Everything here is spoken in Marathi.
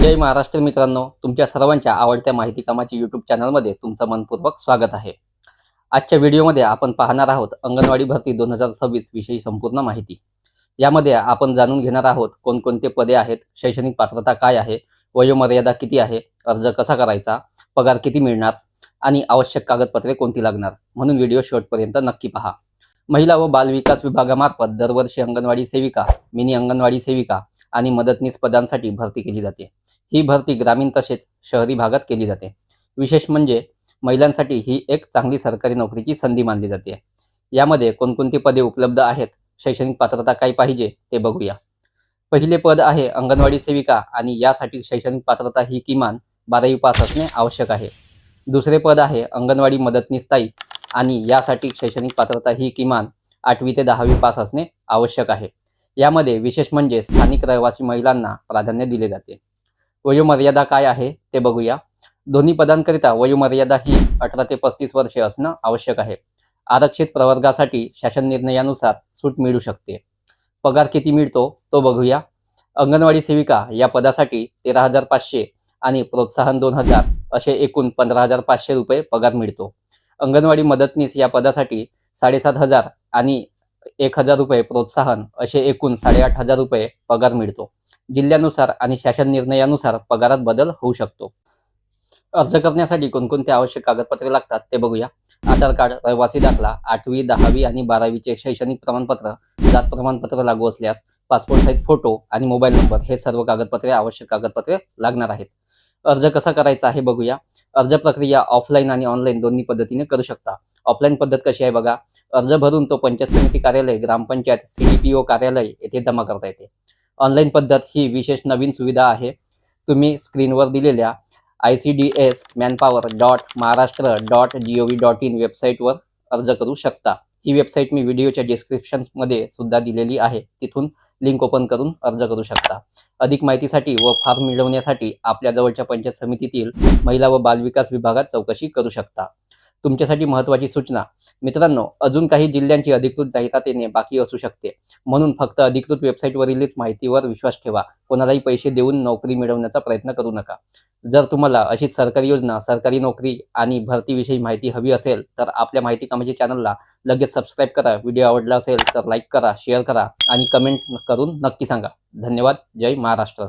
जय महाराष्ट्र मित्रांनो, तुमच्या सर्वांच्या आवडत्या माहिती कामाची यूट्यूब चॅनलमध्ये तुमचं मनपूर्वक स्वागत आहे। आजच्या व्हिडिओमध्ये आपण पाहणार आहोत अंगणवाडी भरती 2026 विषयी संपूर्ण माहिती। यामध्ये आपण जाणून घेणार आहोत कोणकोणते पदे आहेत, शैक्षणिक पात्रता काय आहे, वयोमर्यादा किती आहे, अर्ज कसा करायचा, पगार किती मिळणार आणि आवश्यक कागदपत्रे कोणती लागणार, म्हणून व्हिडिओ शेवटपर्यंत नक्की पहा। महिला व बाल विकास विभागामार्फत दरवर्षी अंगणवाडी सेविका, मिनी अंगणवाडी सेविका आणि मदतनीस पदांसाठी भरती केली जाते। ही भरती ग्रामीण तसेच शहरी भागात केली जाते। विशेष म्हणजे महिलांसाठी ही एक चांगली सरकारी नोकरीची संधी मानली जाते। यामध्ये कोणकोणती पदे उपलब्ध आहेत, शैक्षणिक पात्रता काय पाहिजे ते बघूया। पहिले पद आहे अंगणवाडी सेविका आणि यासाठी शैक्षणिक पात्रता ही किमान 12वी पास असणे आवश्यक आहे। दुसरे पद आहे अंगणवाडी मदतनीस ताई आणि यासाठी शैक्षणिक पात्रता ही किमान 8वी ते 10वी पास असणे आवश्यक आहे। यामध्ये विशेष म्हणजे स्थानिक रहिवासी महिलांना प्राधान्य दिले जाते। वयोमर्यादा काय आहे ते बघूया। दोन्ही पदांकरिता वयोमर्यादा ही 18 ते 35 वर्षे असणं आवश्यक आहे। आरक्षित प्रवर्गासाठी शासन निर्णयानुसार सूट मिळू शकते। पगार किती मिळतो तो बघूया। अंगणवाडी सेविका या पदासाठी 13,500 आणि प्रोत्साहन 2,000 असे एकूण 15,500 रुपये पगार मिळतो। अंगणवाडी मदतनीस या पदासाठी 7,500 आणि 1,000 रुपये प्रोत्साहन असे एकूण 8,500 रुपये पगार मिळतो। जिल्ह्यानुसार आणि शासन निर्णयानुसार पगारात बदल होऊ शकतो। अर्ज करण्यासाठी कोणकोणते आवश्यक कागदपत्रे लागतात ते बघूया। आधार कार्ड, रहिवासी दाखला, 8वी, 10वी आणि 12वीचे शैक्षणिक प्रमाणपत्र, जात प्रमाणपत्र लागू असल्यास पासपोर्ट साईज फोटो आणि मोबाईल नंबर हे सर्व कागदपत्रे आवश्यक कागदपत्रे लागणार आहेत। अर्ज कसा करायचा आहे बघूया। अर्ज प्रक्रिया ऑफलाईन आणि ऑनलाईन दोन्ही पद्धतीने करू शकता। ऑफलाईन पद्धत कशी आहे बघा। अर्ज भरून तो पंचायत समिती कार्यालय, ग्रामपंचायत, CDPO कार्यालय येथे जमा करता येते। ऑनलाईन पद्धत ही विशेष नवीन सुविधा आहे। तुम्ही स्क्रीनवर दिलेल्या icds.manpower.maharashtra.gov.in वेबसाईटवर अर्ज करू शकता। ही वेबसाईट मी व्हिडिओच्या डिस्क्रिप्शनमध्ये सुद्धा दिलेली आहे, तिथून लिंक ओपन करून अर्ज करू शकता। अधिक माहितीसाठी व फॉर्म मिळवण्यासाठी आपल्या जवळच्या पंचायत समितीतील महिला व बाल विकास विभागात चौकशी करू शकता। तुमच्यासाठी महत्त्वाची सूचना मित्रांनो, अजून काही जिल्ह्यांची अधिकृत जाहिरात येणे बाकी असू शकते, म्हणून फक्त अधिकृत वेबसाईटवरीलच माहितीवर विश्वास ठेवा। कोणालाही पैसे देऊन नोकरी मिळवण्याचा प्रयत्न करू नका। जर तुम्हाला अशीच सरकारी योजना, सरकारी नोकरी आणि भरतीविषयी माहिती हवी असेल तर आपल्या माहिती कामाच्या चॅनलला लगेच सबस्क्राईब करा। व्हिडिओ आवडला असेल तर लाईक करा, शेअर करा आणि कमेंट करून नक्की सांगा। धन्यवाद। जय महाराष्ट्र।